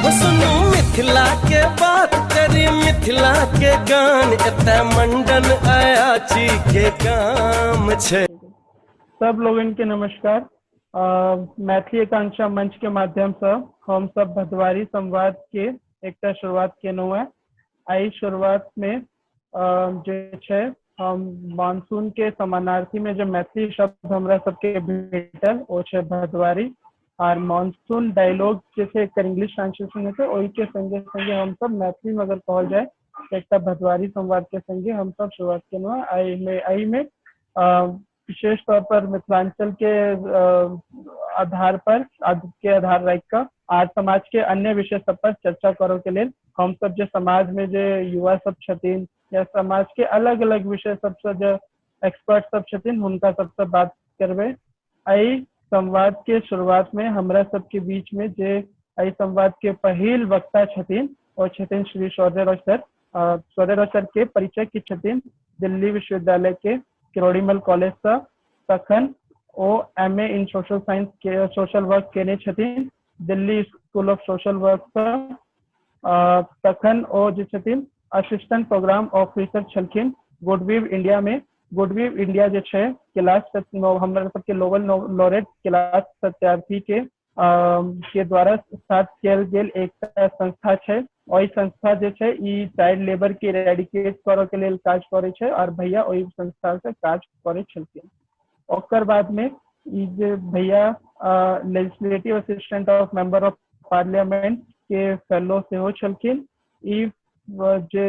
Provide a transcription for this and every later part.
सुनू मिथिला के बात करी, मिथिला के गान एते मंडन आया छी के काम छे। सब लोगन के नमस्कार। मैथिली आकांक्षा मंच के माध्यम से हम सब भदवारी संवाद के एक शुरुआत केनौ है। आई शुरुआत में जे छे हम मानसून के समानार्थी में जो मैथिली शब्द हमरा सबके भेटल ओ छे भदवारी, और मानसून डायलॉग जैसे एक इंग्लिश ट्रांसलेशन है ओही के संगे संगे हम सब मैथिली में अगर कहल जाए तो एक भदवारी संवाद के संगे हम सब शुरुआत केनौ है। आई में विशेष तौर पर मिथिलांचल के आधार पर के आधार रख कर आज समाज के अन्य विषय सब पर चर्चा करो के लिए हम सब जो समाज में जो युवा सब छथिन या समाज के अलग अलग विषय सबसे जो एक्सपर्ट सब छथिन उनका सबसे बात करबे। आई संवाद के शुरुआत में हमरा सबके बीच में जे आई संवाद के पहिल वक्ता छथिन और छथिन श्री शौर्य सर। शौर्य सर के परिचय की छथिन दिल्ली विश्वविद्यालय के किरोड़ीमल कॉलेज से, तखन ओ MA इन सोशल साइंस के सोशल वर्क केने छथिन Delhi school of social work से। तखन ओ जे छथिन असिस्टेंट प्रोग्राम ऑफिसर छलखिन गुडविव इंडिया में। गुडविव इंडिया जे छे क्लास हमरा सबके नोबेल लॉरेट क्लास सत्यार्थी के द्वारा स्टार्ट कियल गेल एक संस्था छे। ओई संस्था जे छे ई चाइल्ड लेबर के रेडिकेट करे के लेल काज करे छे और भैया ओई संस्था से काज करे छलखिन। ओकर बाद में ई जे भैया legislative assistant of member of parliament के फेलो सेहो छलखिन। ई जे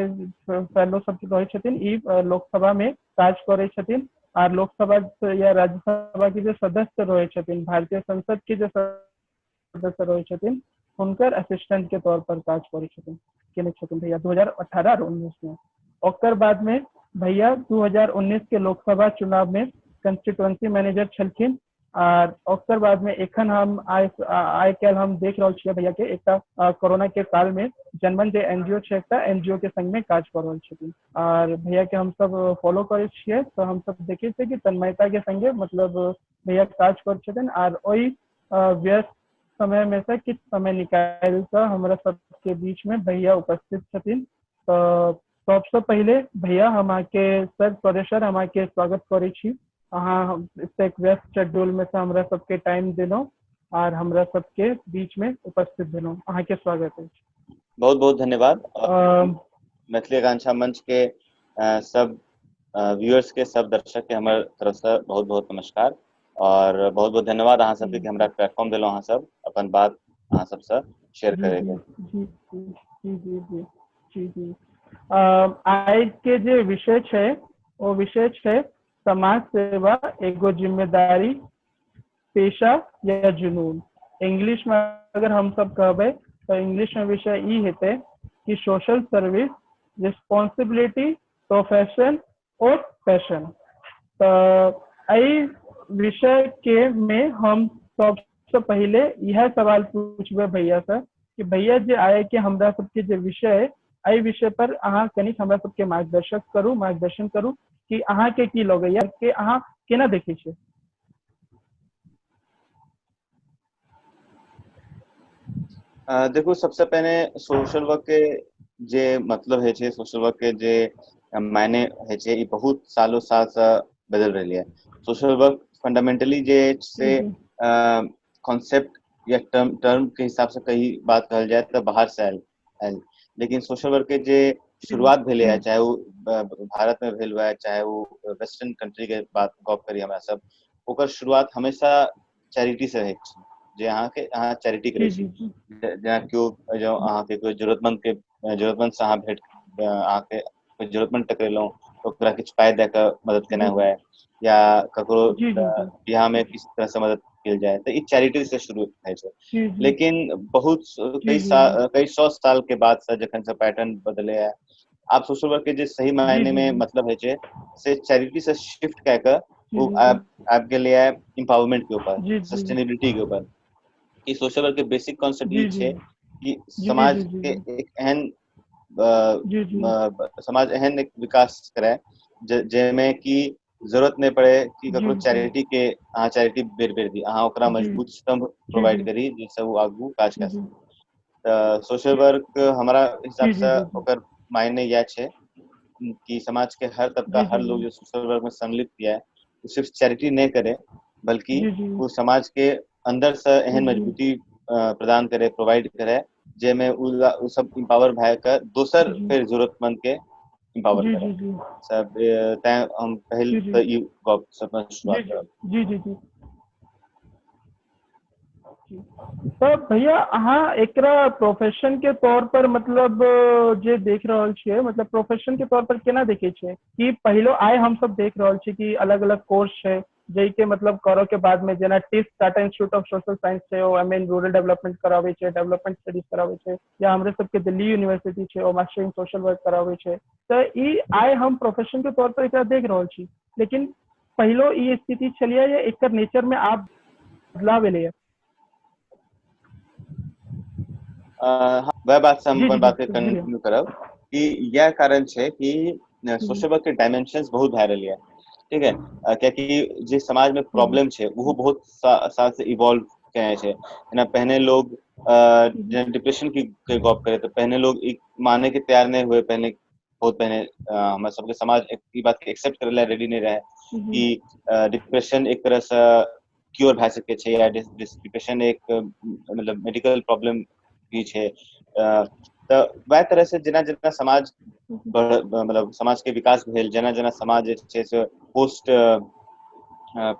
फेलो सब रहे छथिन ई लोकसभा में काज करे छथिन और लोकसभा या राज्यसभा के जो सदस्य रहे छथिन, भारतीय संसद के जो सदस्य रहे छथिन उनकर असिस्टेंट के तौर पर काज करे छथिन केने छथिन भैया 2018 और 19 में। ओकर बाद में भैया 2019 के लोकसभा चुनाव में कंस्टिट्यूएंसी मैनेजर छलखिन और ओकर बाद में एखन हम आइ काल्हि हम देख रहल छियै भैया के एक कोरोना के काल में जनमन जे एनजीओ छै एकटा एनजीओ के संग में काज कर रहल छथिन और भैया के हम सब फॉलो करे छियै तो हम सब देखे छियै कि तन्मयता के संगे मतलब भैया काज कर छथिन और ओई व्यस्त समय में से किछ समय निकाल कर हमरा सबके बीच में भैया उपस्थित छथिन। तो सबसे पहले भैया हम आके सर प्रोड्यूसर हम आके स्वागत करे छी। अहाँ एक व्यस्त शेड्यूल में से हमरा सबके टाइम देनो और हमरा सबके बीच में उपस्थित देनो, अहाँ के स्वागत है। बहुत बहुत धन्यवाद। मैथिली आकांक्षा मंच के सब व्यूअर्स के सब दर्शक के हमारे तरफ से बहुत बहुत नमस्कार और बहुत बहुत धन्यवाद अहाँ सबके कि हमरा प्लेटफॉर्म देलो। अहाँ सब अपन बात अहाँ सब से शेयर करेंगे। जी जी जी जी जी जी आज के जे विषय छे वो विषय छे समाज सेवा एगो जिम्मेदारी, पेशा या जुनून। इंग्लिश में अगर हम सब कहबे तो इंग्लिश में विषय ई हेते कि सोशल सर्विस, रिस्पांसिबिलिटी, प्रोफेशन और पैशन। तो आई विषय के में हम सबसे पहले यह सवाल पूछबे भैया से कि भैया जे आए के हमरा सबके जे विषय आई विषय पर अहाँ कनिक हमरा सबके मार्गदर्शन करू कि अहाँ के की लगैया कि अहाँ केना देखै छियै। देखो सबसे पहले सोशल वर्क के जे मतलब है छे, सोशल वर्क के जे मायने है छे ई बहुत सालों साल से बदल रही है। सोशल वर्क फंडामेंटली जे से कॉन्सेप्ट या टर्म के हिसाब से कई बात कहल जाए तो बाहर से आयल, लेकिन सोशल वर्क के जे शुरुआत भेले है, चाहे वो भारत में भेल हुआ है चाहे वो वेस्टर्न कंट्री के बात गप करी हमरा सब, ओकर शुरुआत हमेशा चैरिटी से है जे अहाँ के अहाँ चैरिटी करे छी। जेना क्यों जो अहाँ के कोई जरूरतमंद से अहाँ भेंट अहाँ के कोई जरूरतमंद टकरेलौं तो ओकरा किछ पाई दे के मदद केना हुआ है या ककरो बियाह में किस तरह से मदद किया जाए तो ई चैरिटी से शुरू है छे। लेकिन बहुत कई सौ साल के बाद से जखन से पैटर्न बदले है, आप सोशल वर्क के जे सही मायने में मतलब है छे से चैरिटी से शिफ्ट क के वो आप के लिए एम्पावरमेंट के ऊपर, सस्टेनेबिलिटी के ऊपर। कि सोशल वर्क के बेसिक कॉन्सेप्ट ई छे कि समाज के एक एहन समाज एहन एक विकास करे जेमे कि जरूरत नहीं पड़े कि ककरो चैरिटी के अहाँ चैरिटी बेर दी, अहाँ ओकरा मजबूत स्तंभ प्रोवाइड करी जिससे वो आगू काज कर सके। सोशल वर्क हमारा हिसाब जी जी से जी जी ओकर मायने यह छै कि समाज के हर तबका जी हर जी लोग जो सोशल वर्क में सम्मिलित किया है वो सिर्फ चैरिटी नहीं करे बल्कि जी जी वो समाज के अंदर से जी एहन जी मजबूती प्रदान करे प्रोवाइड करे जेमे उ सब इम्पावर भए के दोसर जी फिर जरूरतमंद के इम्पावर जी करे जी जी सब तैं हम पहल जी जी तऽ ई गप से अपन जी शुरुआत करब। जी जी जी तो भैया अहाँ एकरा प्रोफेशन के तौर पर मतलब जे देख रहल छियै मतलब प्रोफेशन के तौर पर केना देखे छियै कि पहिलो आइ हम सब देख रहल छी कि अलग अलग कोर्स छै जै के मतलब करऽ के बाद में जेना TISS Tata institute of social science छै ओ एम इन रूरल डेवलपमेंट कराबै छै डेवलपमेंट स्टडीज कराबै छै या हमरे सबके दिल्ली यूनिवर्सिटी छै ओ मास्टर इन सोशल वर्क कराबै छै तऽ ई आइ हम प्रोफेशन के तौर पर एकरा देख रहल छी लेकिन पहिलो ई स्थिति छलिए या एकर नेचर में आप बदलाव एलैया। हाँ, वह बात से हम जी जी अपन जी बात के जी भैया कंटिन्यू करब कि यह कारण छै कि जी सोशल वर्क के डायमेंशंस बहुत भए रहल है ठीक है कियाकि जे समाज में जी प्रॉब्लम छै वो बहुत साल से इवॉल्व कने छै जेना पहने लोग जी जेना डिप्रेशन के गप करे तो पहने लोग ई माने के तैयार नहीं हुए पहले बहुत पहले हमारे सबके समाज ई बात के एक्सेप्ट करे ला रेडी नहीं रहे जी कि डिप्रेशन एक तरह से क्योर भए सके छै या डिप्रेशन एक मतलब मेडिकल प्रॉब्लम भी छै तऽ वएह तरह से जेना जेना समाज मतलब समाज के विकास भेल जेना जेना समाज जे छै से पोस्ट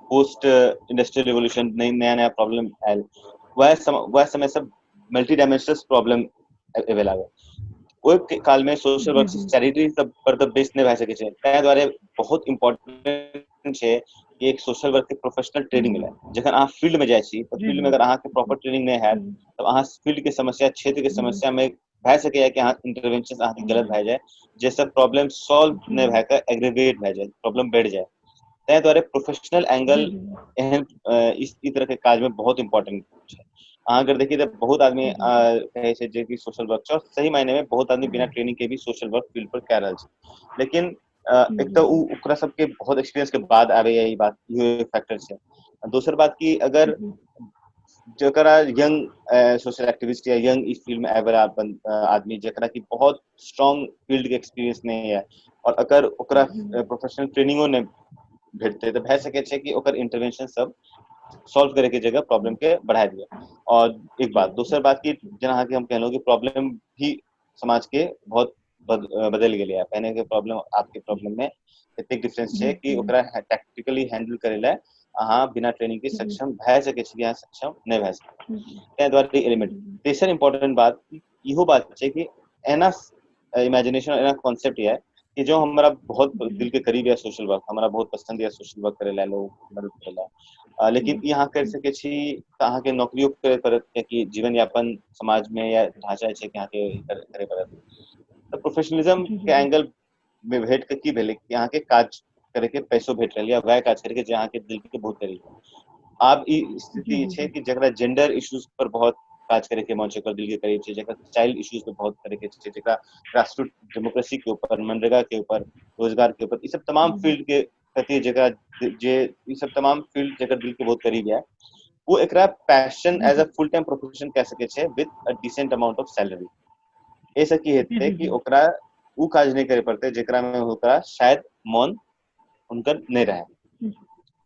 पोस्ट इंडस्ट्रियल रिवोल्यूशन नया नया प्रॉब्लम आयल वह समय सब मल्टी डायमेंशनल प्रॉब्लम एवे लागल ओहि काल में सोशल जी वर्क जी चैरिटी सब पर तऽ बेस नहीं भए सकै छै ताहि दुआरे बहुत इम्पोर्टेंट छै कि एक सोशल वर्क के प्रोफेशनल ट्रेनिंग मिले जखन अहाँ फील्ड में जाइ छी तऽ जी फील्ड में जी अगर अहाँ के प्रॉपर ट्रेनिंग नहीं हैत तब अहाँ फील्ड के समस्या क्षेत्र के जी समस्या में भए सकैया कि अहाँ इंटरवेंशन अहाँ गलत भए जाए जैसे प्रॉब्लम सॉल्व जी नहीं भए के एग्रीवेट भए जाए प्रॉब्लम बढ़ जाए ताहि दुआरे प्रोफेशनल जी एंगल जी एहन इस तरह के काज में बहुत इम्पोर्टेंट है अहाँ अगर देखिए तो बहुत आदमी जी कहे छै जे कि सोशल वर्क छै और सही मायने में बहुत आदमी बिना ट्रेनिंग के भी सोशल वर्क फील्ड पर कह रहल छै लेकिन एक तो ओकरा सबके बहुत एक्सपीरियंस के बाद आबे ई बात इहो फैक्टर छै दोसर बात की अगर जरा यंग सोशल एक्टिविस्ट या यंग इस फील्ड में आबे आदमी जरा की बहुत स्ट्रॉन्ग फील्ड के एक्सपीरियंस नहीं है और अगर ओकरा प्रोफेशनल ट्रेनिंगो नहीं भेटते तो भए सके छै कि ओकर इंटरवेंशन सब सॉल्व करे के जगह प्रॉब्लम के बढ़ा दिया और एक बात दोसर बात की जना कि हम कहलो कि प्रॉब्लम भी समाज के बहुत बदल गेले है पहले के प्रॉब्लम आपके प्रॉब्लम में एते डिफरेंस छै कि ओकरा टैक्टिकली हैंडल करे ला अहाँ बिना ट्रेनिंग के सक्षम भए सके छी अहाँ सक्षम नहीं भए सके ताहि दुआरे एलिमेंट तेसर इम्पोर्टेंट बात इहो बात छै कि एना इमेजिनेशन एना कॉन्सेप्ट है कि जो हमारा बहुत दिल के करीब है सोशल वर्क हमारा बहुत पसंद है सोशल वर्क करे ला लोग मदद करे ला लेकिन यहाँ कर सके छी तऽ अहाँ के नौकरियों करे पड़त कि जीवन यापन समाज में या ढांचा छै कि अहाँ के करे पड़त तऽ प्रोफेशनलिज्म के एंगल में भेट के की भेलै कि अहाँ के काज करे के पैसो भेट रहल है वह काज करे के जे अहाँ के दिल के बहुत करीब आब ई स्थिति छै कि जरा जेंडर इश्यूज पर बहुत काज करे के मन छै दिल के करीब छै जरा चाइल्ड इश्यूज पे बहुत करे के छै जरा ग्रासरूट डेमोक्रेसी के ऊपर मनरेगा के ऊपर रोजगार के ऊपर ये सब तमाम फील्ड के प्रति जगह जे ये सब तमाम फील्ड जगह दिल के बहुत करीब है वो एकरा passion as a full time profession कह सके छै with a decent amount of salary ऐसा की हेतै कि ओकरा उ काज नहीं करे पड़ते जेकरा में ओकरा शायद मन उनकर नहीं रहे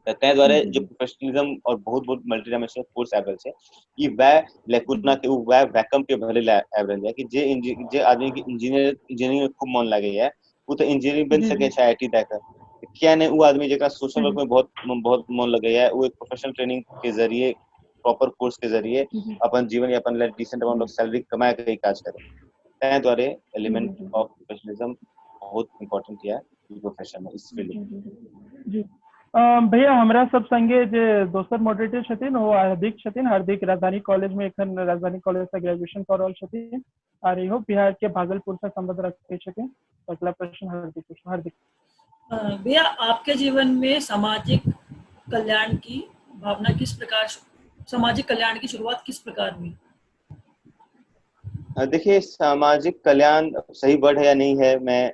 ताहि दुआरे जो प्रोफेशनलिज्म और बहुत बहुत मल्टी डायमेंशनल कोर्स आबि छै ई वह लेकुना के वह वैकम के भरे ला आबि रहल है कि जे आदमी के इंजीनियरिंग में खूब मन लगे है वो तो इंजीनियरिंग बन सके छै आईआईटी दे कर क्या नहीं वो आदमी जरा सोशल वर्क में बहुत मन लगे है वो एक प्रोफेशनल ट्रेनिंग के जरिए प्रॉपर कोर्स के जरिए अपन जीवन यापन ला डिसेंट अमाउंट ऑफ सैलरी कमा के काज करे ताहि दुआरे एलिमेंट ऑफ प्रोफेशनलिज्म बहुत इम्पोर्टेंट है प्रोफेशन में इस फील्ड में जी भैया हमरा सब संगे जे दोसर मॉडरेटर छथिन वो हार्दिक छथिन हार्दिक राजधानी कॉलेज में एखन राजधानी कॉलेज से ग्रेजुएशन कर रहल छथिन और इहो बिहार के भागलपुर से संबंध रखते छथिन अगला प्रश्न हार्दिक भैया आपके जीवन में सामाजिक कल्याण की भावना किस प्रकार सामाजिक कल्याण की शुरुआत किस प्रकार हुई? देखिए सामाजिक कल्याण सही वर्ड है या नहीं है मैं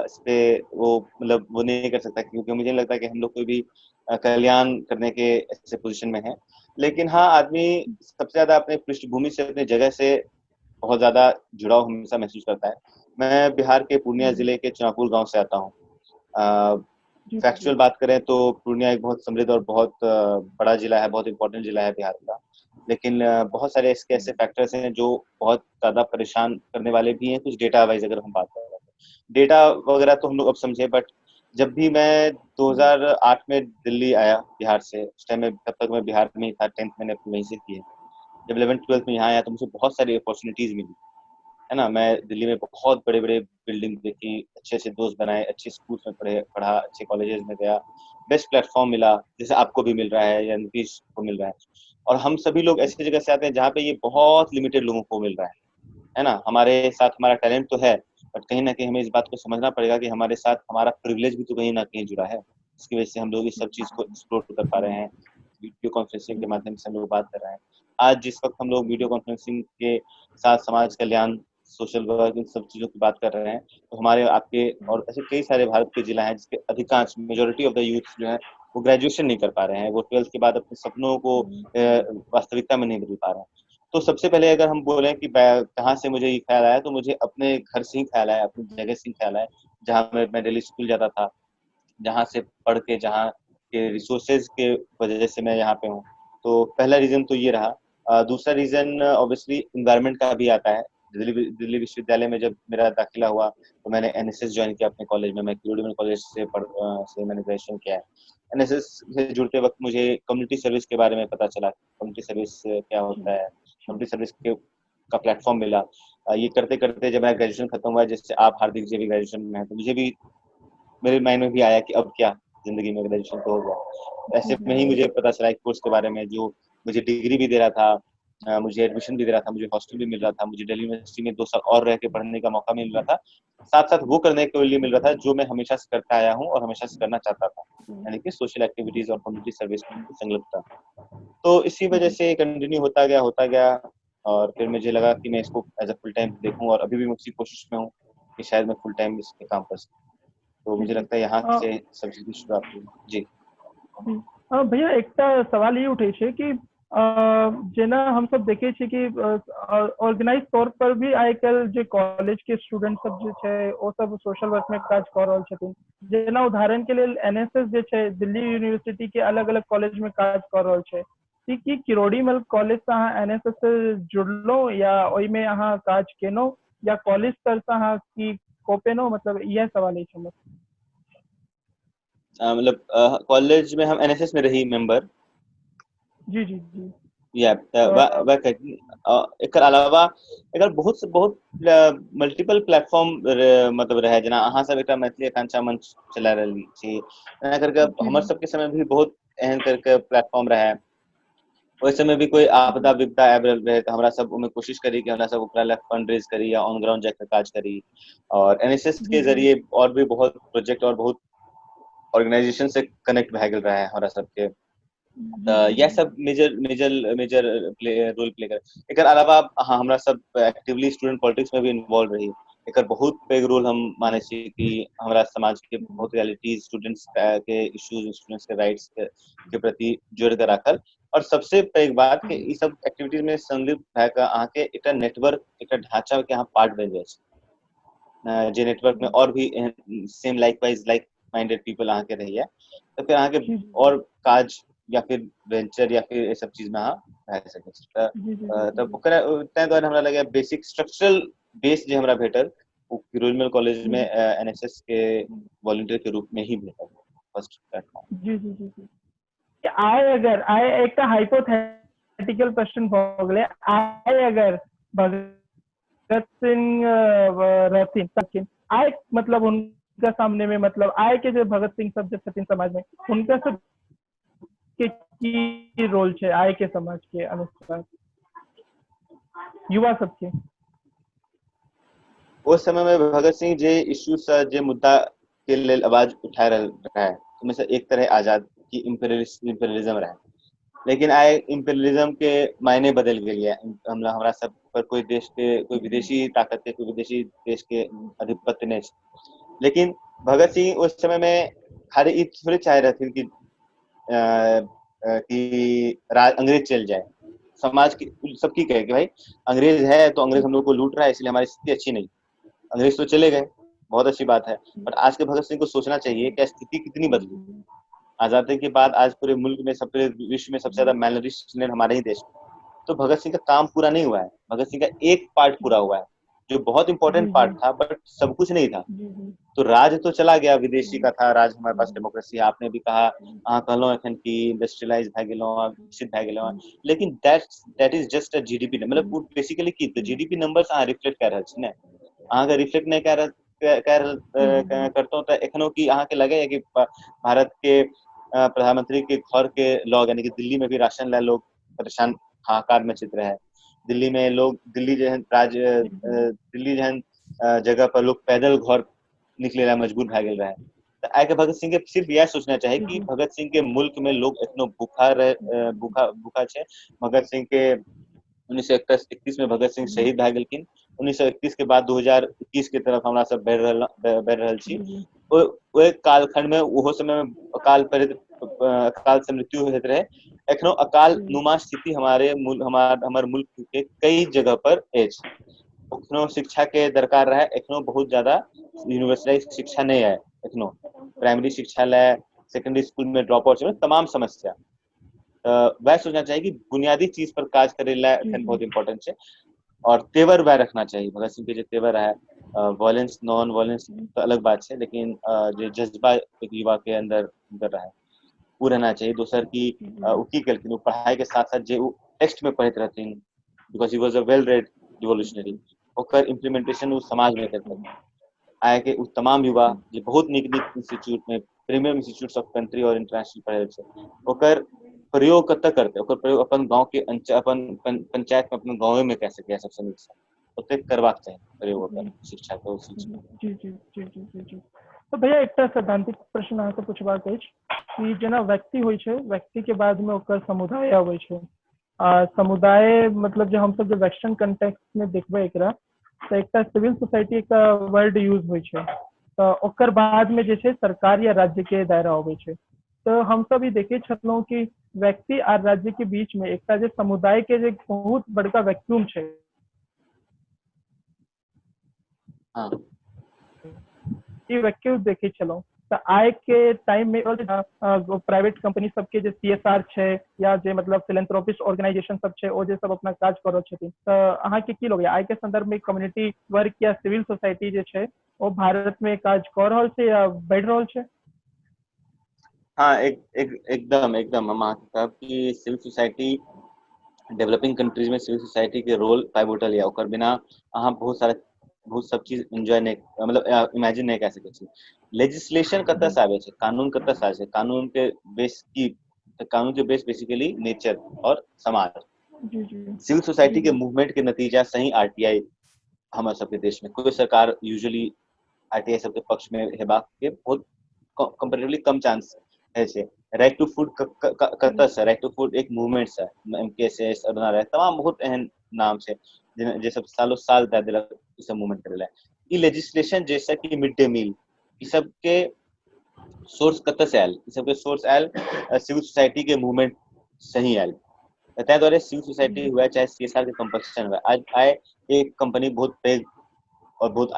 इस पे वो मतलब वो नहीं कर सकता क्योंकि मुझे नहीं लगता कि हम लोग कोई भी कल्याण करने के ऐसे पोजीशन में है लेकिन हाँ आदमी सबसे ज्यादा अपने पृष्ठभूमि से अपने जगह से बहुत ज्यादा जुड़ाव हमेशा महसूस करता है। मैं बिहार के पूर्णिया जी जिले के चुनापुर गांव से आता हूँ। जी जी फैक्चुअल बात करें तो पूर्णिया एक बहुत समृद्ध और बहुत बड़ा जिला है, बहुत इंपॉर्टेंट जिला है बिहार का। लेकिन बहुत सारे इसके ऐसे फैक्टर्स हैं जो बहुत ज्यादा परेशान करने वाले भी हैं। कुछ डेटा वाइज अगर हम बात करें तो डेटा वगैरह तो हम लोग अब समझे, बट जब भी मैं 2008 में दिल्ली आया बिहार से, उस टाइम में तब तक मैं बिहार में ही था, 10th मैंने अपनी वहीं से की है। जब 11th-12th में यहाँ आया तो मुझे बहुत सारी अपॉर्चुनिटीज मिली, है ना। मैं दिल्ली में बहुत बड़े-बड़े बिल्डिंग देखी, अच्छे-अच्छे दोस्त बनाए, अच्छे स्कूल्स में पढ़ा, अच्छे कॉलेजेस में गया, बेस्ट प्लेटफ़ॉर्म मिला, जैसे आपको भी मिल रहा है या नीतीश को मिल रहा है। और हम सभी लोग ऐसी जगह से आते हैं जहाँ पे ये बहुत लिमिटेड लोगों को मिल रहा है ना। हमारे साथ हमारा टैलेंट तो है, बट कहीं न कहीं हमें इस बात को समझना पड़ेगा कि हमारे साथ हमारा प्रिविलेज भी तो कहीं न कहीं जुड़ा है। इसकी वजह से हम लोग इस सब चीज़ को एक्सप्लोर कर पा रहे हैं। वीडियो कॉन्फ्रेंसिंग के माध्यम से हम लोग बात कर रहे हैं। आज जिस वक़्त हम लोग वीडियो कॉन्फ्रेंसिंग के साथ समाज कल्याण, सोशल वर्क, इन सब चीज़ों की बात कर रहे हैं, तो हमारे आपके और ऐसे कई सारे भारत के जिला हैं जिसके अधिकांश मेजॉरिटी ऑफ द यूथ जो है वो ग्रेजुएशन नहीं कर पा रहे हैं। वो 12th के बाद अपने सपनों को वास्तविकता में नहीं बदल पा रहे हैं। तो सबसे पहले अगर हम बोलें कि कहाँ से मुझे ये ख्याल आया, तो मुझे अपने घर से ही ख्याल आया, अपनी जगह से ही ख्याल आया, जहाँ मैं डेली स्कूल जाता था, जहाँ से पढ़ के, जहाँ के रिसोर्सेज के वजह से मैं यहाँ पे हूँ। तो पहला रीज़न तो ये रहा। दूसरा रीज़न ऑब्वियसली एनवायरनमेंट का भी आता है। दिल्ली विश्वविद्यालय में जब मेरा दाखिला हुआ, तो मैंने एनएसएस जॉइन किया अपने कॉलेज में। मैं किरोड़ी कॉलेज से मैंने ग्रेजुएशन किया है। एनएसएस से जुड़ते वक़्त मुझे कम्युनिटी सर्विस के बारे में पता चला, कम्युनिटी सर्विस क्या होता है, कम्युनिटी सर्विस के का प्लेटफ़ॉर्म मिला। ये करते-करते जब मेरा ग्रेजुएशन खत्म हुआ, जैसे आप हार्दिक जी भी ग्रेजुएशन में हैं, तो मुझे भी मेरे माइंड में भी आया कि अब क्या, ज़िंदगी में ग्रेजुएशन तो हो गया। ऐसे में ही मुझे पता चला एक कोर्स के बारे में जो मुझे डिग्री भी दे रहा था, मुझे एडमिशन भी दे रहा था, मुझे हॉस्टल भी मिल रहा था, मुझे दिल्ली यूनिवर्सिटी में 2 साल और रह के पढ़ने का मौका मिल रहा था। साथ-साथ वो करने के लिए मिल रहा था जो मैं हमेशा से करता आया हूँ और हमेशा से करना चाहता था, यानी कि सोशल एक्टिविटीज़ और कम्युनिटी सर्विस में संलग्नता। तो इसी वजह से कंटिन्यू होता गया और फिर मुझे लगा कि मैं इसको एज़ अ फुल टाइम देखूँ, और अभी भी मैं उसी कोशिश में हूँ कि शायद मैं फुल टाइम इस पे काम कर सकूँ। तो मुझे लगता है यहाँ से सब चीज़ की शुरुआत हुई। जी। भैया एकटा सवाल ये उठे छे कि जेना हम सब देखे छे कि ऑर्गेनाइज तौर पर भी आजकल जे कॉलेज के स्टूडेंट सब जे छे वो सब सोशल वर्क में काज कर रहल छथिन। जेना उदाहरण के लिए एनएसएस जे छे दिल्ली यूनिवर्सिटी के अलग अलग कॉलेज में काज कर रहल छे। कि किरोड़ी मल कॉलेज से अहाँ एनएसएस से जुड़लो या ओई में अहाँ काज केनो या कॉलेज स्तर से अहाँ की कोपेनो, मतलब यह सवाल है हमर। मतलब कॉलेज में हम एनएसएस में रही मेंबर, जी जी जी। या वा कही एकर अलावा एकर बहुत मल्टीपल प्लेटफॉर्म मतलब रहे, जेना अहाँ सब एकटा मैथिली आकांक्षा मंच चला रहल छी, एना करके जी हमर सबके समय भी बहुत एहन करके प्लेटफॉर्म रहे। ओहि समय भी कोई आपदा विपदा आबि रहल रहे, तो हमरा सब ओमे कोशिश करी कि हमरा सब ओकरा ले फंड रेज करी या ऑन ग्राउंड जाकर काज करी। और एनएसएस जी के जी जरिए और भी बहुत प्रोजेक्ट और बहुत ऑर्गेनाइजेशन से कनेक्ट भए गेल रहे हमरा सबके। जी जी यह सब major major major role play करे। एकर अलावा हाँ, हमरा सब एक्टिवली स्टूडेंट पॉलिटिक्स में भी इन्वॉल्व रही। एकर बहुत पैघ रोल हम माने छी कि हमरा समाज के बहुत रियलिटीज, स्टूडेंट्स के इश्यूज, स्टूडेंट्स के राइट्स के प्रति जोड़ के राखल। और सबसे पैघ बात कि ई सब एक्टिविटीज में संलिप्त भए के अहाँ के एकटा नेटवर्क, एकटा ढांचा के अहाँ पार्ट बन जाय छै। जे नेटवर्क में और भी same likewise like minded people अहाँ के रहैया, तो फिर अहाँ के और काज या फिर वेंचर या फिर ये सब चीज में अहाँ भए सकै छी। तब ओकरा तैं दुआरे हमरा लगे बेसिक स्ट्रक्चरल बेस जे हमरा भेटल वो किरोड़ीमल कॉलेज में एनएसएस के वॉलंटियर के रूप में ही भेटल फर्स्ट प्लेटफॉर्म। जी जी जी जी। आय एक हाइपोथेटिकल क्वेश्चन भ गेलै। आय अगर भगत सिंह रहथिन तखन आय मतलब उनका सामने में, मतलब आय के जो भगत सिंह सब जे छथिन समाज में, उनका सब के की रोल छे आय के समाज के अनुसार युवा सबके? उस समय में भगत सिंह जे इश्यू से जे मुद्दा के लेल आवाज उठा रहल रहे, उनमें से एक तरह आजाद की इंपीरियलिज्म रहे। लेकिन आय इंपीरियलिज्म के मायने बदल गई है। हमरा सब पर कोई देश के, कोई विदेशी ताकत के, कोई विदेशी देश के आधिपत्य नहीं है। लेकिन भगत सिंह उस समय में खाली ई थोड़े चाह रहे थे कि अंग्रेज चल जाए। समाज की सबकी कहे कि भाई अंग्रेज है तो अंग्रेज हम लोग को लूट रहा है इसलिए हमारी स्थिति अच्छी नहीं। अंग्रेज तो चले गए, बहुत अच्छी बात है, बट आज के भगत सिंह को सोचना चाहिए कि स्थिति कितनी बदली। आजादी के बाद आज पूरे मुल्क में, सब पूरे विश्व में सबसे ज्यादा मैनरिस्ट स्टूडेंट हमारे ही देश में। तो भगत सिंह का काम पूरा नहीं हुआ है, भगत सिंह का एक पार्ट पूरा हुआ है जो बहुत इंपॉर्टेंट पार्ट था, बट सब कुछ नहीं था। तो राज तो चला गया, विदेशी का था राज, हमारे पास डेमोक्रेसी, आपने भी कहा अहाँ कहलो एखन की इंडस्ट्रियलाइज भए गेलौं, विकसित भए गेलौं, लेकिन that is just a GDP, मतलब बेसिकली की तो जीडीपी नंबर्स अहाँ रिफ्लेक्ट कर रहल छी ने, अहाँ के रिफ्लेक्ट नहीं कर करतों तो एखनो की अहाँ के लगे कि भारत के प्रधानमंत्री के घर के लोग, यानी कि दिल्ली में भी राशन ला लोग परेशान हाहाकार में चित्र है, दिल्ली में लोग, दिल्ली जहन जगह पर लोग पैदल घर निकले ला मजबूर भए गेल रहे। तो आइ के भगत सिंह के सिर्फ यह सोचना चाहिए कि भगत सिंह के मुल्क में लोग एखनो भूखा छे। भगत सिंह के 1931 में भगत सिंह शहीद भए गेलखिन, 1931 के बाद 2021 के तरफ हमरा सब बढ़ि रहल छी। ओहि कालखंड में ओहो समय में अकाल से मृत्यु होइत रहे, एखनो अकाल नुमा स्थिति हमार मुल्क के कई जगह पर अछि। एखनो शिक्षा के दरकार रहे, एखनो बहुत ज्यादा यूनिवर्सिटाइज शिक्षा नहीं है, एखनो प्राइमरी शिक्षा ले, सेकेंडरी स्कूल में ड्रॉप आउट, तमाम समस्या। वह सोचना चाहिए कि बुनियादी चीज पर काज करे ला एखन बहुत इम्पोर्टेंट है, और तेवर वह रखना चाहिए। भगत सिंह के जो तेवर है, वायलेंस नॉन वायलेंस तो अलग बात है, लेकिन जो जज्बा एक युवा के अंदर रहा है वो रहना चाहिए। दोसर की की केलखिन, वो पढ़ाई के साथ साथ जो टेक्स्ट में पढ़ते रहथिन, because he was a well read revolutionary, ओकर इम्प्लीमेंटेशन वो समाज में करते। आए के वो तमाम युवा जो बहुत निक इंस्टीट्यूट में, प्रीमियम इंस्टीट्यूट्स ऑफ कंट्री और इंटरनेशनल पढ़े छे, ओकर प्रयोग कतऽ करते, ओकर प्रयोग अपन गांव के अपन पंचायत में, अपन गांव में कैसे किया सबसे नीक से ओते करबाक चाहिए प्रयोग ओकर शिक्षा के जी जी जी जी जी जी। तो भैया एकटा सैद्धांतिक प्रश्न अहाँ से पूछबाक अछि कि जेना व्यक्ति होइ छै, व्यक्ति के बाद में ओकर समुदाय आबै छै, समुदाय मतलब जो हम सब जो वेस्टर्न कंटेक्स्ट में देखबै एकरा, तो एकटा सिविल सोसाइटी का वर्ड यूज होइ छै, तो ओकर बाद में जे छै सरकार या राज्य के दायरा अबै छै। तो हम सब ई देखे छलहुँ कि व्यक्ति आ राज्य के बीच में एकटा जे समुदाय के जे बहुत बड़का वैक्यूम छै, हाँ ई वैक्यूम देखे छलहुँ। तो आइ के टाइम में प्राइवेट कंपनी सबके जे CSR छै या जे मतलब फिलेंथ्रोपिस्ट ऑर्गेनाइजेशन सब छै, ओ जे सब अपना काज कर छथिन, तो अहाँ के की लगैया आइ के संदर्भ में कम्युनिटी वर्क या सिविल सोसाइटी जे छै ओ भारत में काज कर रहल छै या बढ़ि रहल छै? हाँ एकदम हम अहाँके कहब कि सिविल सोसाइटी डेवलपिंग कंट्रीज में सिविल सोसाइटी के रोल पाइवोटल है, ओकर बिना अहाँ बहुत सब चीज एंजॉय नहीं, मतलब इमेजिन नहीं कह सकै छी। लेजिस्लेशन कतऽ से आबै छै, कानून कतऽ से आबै छै, कानून के बेस बेसिकली नेचर और समाज। सिविल सोसाइटी के मूवमेंट के नतीजा सही RTI हमर सबके देश में कोई सरकार यूजुअली RTI सबके पक्ष में हेबाक के बहुत कंपैरेटिवली कम चांस है। राइट टू फूड कतऽ से, राइट टू फूड एक मूवमेंट से, MKS अरुणा राय, तमाम बहुत एहन नाम छै जे सब सालों साल दे देलक ई सब मूवमेंट करेला। ई लेजिस्लेशन जैसा कि मिड डे मील, ई सब के सोर्स कतऽ से आयल, ई सब के सोर्स आयल सिविल सोसाइटी के मूवमेंट सही आयल। तै दुआरे सिविल सोसाइटी हुआ चाहे CSR के कंपटीशन हुआ, आज आए एक कंपनी बहुत पैघ और बहुत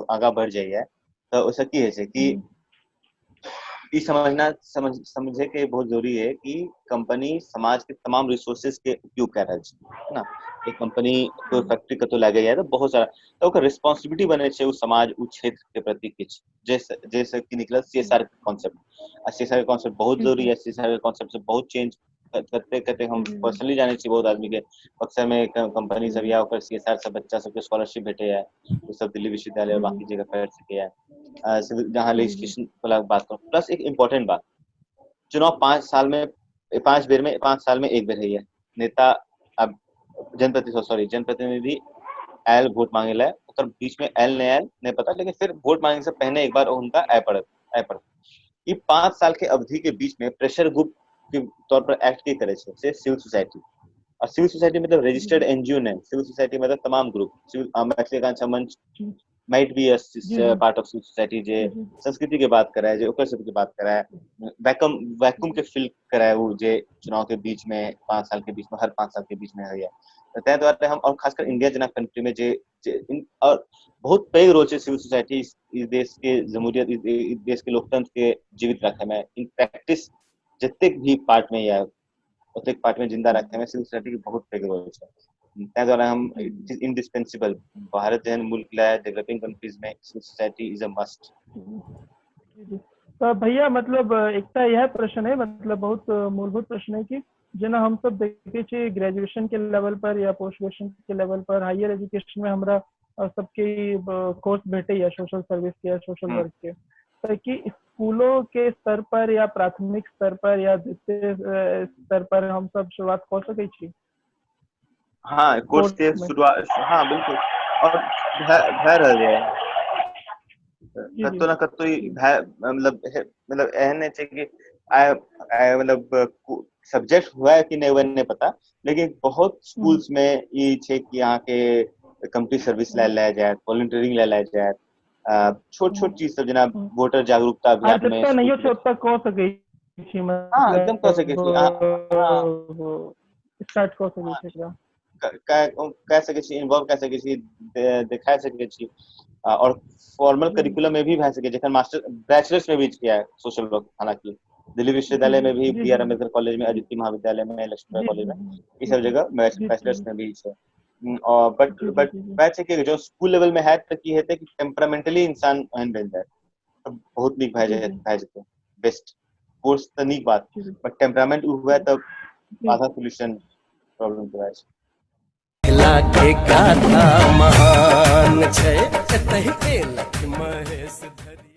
आगा बढ़ जाइए तो उससे की है कि ये समझे के बहुत जरूरी है कि कंपनी समाज के तमाम रिसोर्सेज के उपयोग कर रही है ना। एक कंपनी कोई फैक्ट्री कतौ लगे है तो बहुत सारा तो ओकर रिस्पांसिबिलिटी बने छे उ समाज उ क्षेत्र के प्रति किछ जैसे कि निकलल CSR के कॉन्सेप्ट। CSR के कॉन्सेप्ट बहुत जरूरी है, CSR के कॉन्सेप्ट से बहुत चेंज करते हम पर्सनली जाने छी बहुत आदमी के अक्सर में कंपनी सब या ओकर CSR सब बच्चा सबके स्कॉलरशिप भेटे है, वो सब दिल्ली विश्वविद्यालय और बाकी जगह पढ़ सके है। जहाँ लेजिस्लेशन वाला बात करूँ, प्लस एक इम्पोर्टेंट बात, चुनाव 5 साल में 5 साल में एक बेर है, नेता अब जनप्रतिनिधि आयल वोट मांगे ला, ओकर बीच में आयल नहीं पता, लेकिन फिर वोट मांगे से पहले एक बार उनका आय पड़त। ये 5 साल के अवधि के बीच में प्रेशर ग्रुप के तौर पर एक्ट के करे छे सिविल सोसाइटी। और सिविल सोसाइटी मतलब रजिस्टर्ड NGO नहीं, सिविल सोसाइटी मतलब तमाम group, Maithili Akanksha Manch might be a जी। पार्ट ऑफ सोसाइटी जे जी। संस्कृति के बात कराए, जे ओकर सब के बात कराए, वैक्यूम के फिल कराए वो जे चुनाव के बीच में 5 साल के बीच में, हर 5 साल के बीच में है। तो तै द्वारे हम, और खासकर इंडिया जना कंट्री में और बहुत पैघ रोल छै सिविल सोसाइटी इस देश के जमहूरियत, इस देश के लोकतंत्र के जीवित रखे में, इन प्रैक्टिस जतेक भी पार्ट में या ओतेक पार्ट में जिंदा रखे में सिविल सोसाइटी के बहुत पैघ रोल छै। तै द्वारे हम, इट इज इंडिस्पेंसिबल। भारत जहन मुल्क ला डेवलपिंग कंट्रीज में civil society is a must. तो भैया मतलब एकटा यह प्रश्न है, मतलब बहुत मूलभूत प्रश्न है कि जेना हम सब देखे छी ग्रेजुएशन के लेवल पर या पोस्ट ग्रेजुएशन के लेवल पर, हायर एजुकेशन में हमरा सबके कोर्स भेटे या सोशल सर्विस के या सोशल वर्क के, ताकि स्कूलों के स्तर पर या प्राथमिक स्तर पर या द्वितीय स्तर पर हम सब शुरुआत कर सके छी। हाँ, कोर्स के में। शुरुआत, हाँ बिल्कुल, और भय रहल है जी जी कतो ना कतो भय, मतलब एहन नहीं छै कि आइ मतलब सब्जेक्ट हुआ है कि नहीं हुआ नहीं पता, लेकिन बहुत स्कूल्स में ये छै कि यहाँ के कम्युनिटी सर्विस ले जाए, वॉलंटियरिंग ले जाए, छोट छोट चीज सब जना वोटर जागरूकता हाँ अभियान में जत्ता नहीं हो स्कूल में। ओत्ता कह सके छी, हाँ एकदम कह सके छी, हाँ स्टार्ट कर सके छी एकरा। कह सके छी, इन्वॉल्व कह सके छी, दिखा सके छी, और फॉर्मल करिकुलम में भी भए सके, जखन मास्टर बैचलर्स में भी किया है सोशल वर्क, हालांकि दिल्ली विश्वविद्यालय में भी, बी आर अम्बेडकर कॉलेज में, अदिति महाविद्यालय में, लक्ष्मीबाई कॉलेज में, ये सब जगह बैचलर्स में भी है। और बट बात है कि जो स्कूल लेवल में है तो की हेतै कि टेम्परामेंटली इंसान एहन बन जाए तब बहुत नीक भए जेतै, बेस्ट कोर्स तो नीक बात, बट टेम्परामेंट हुआ तब आधा सोल्यूशन प्रॉब्लम के है। मिथिला के गाथा महान छै, एतहि के लख महेश धरी।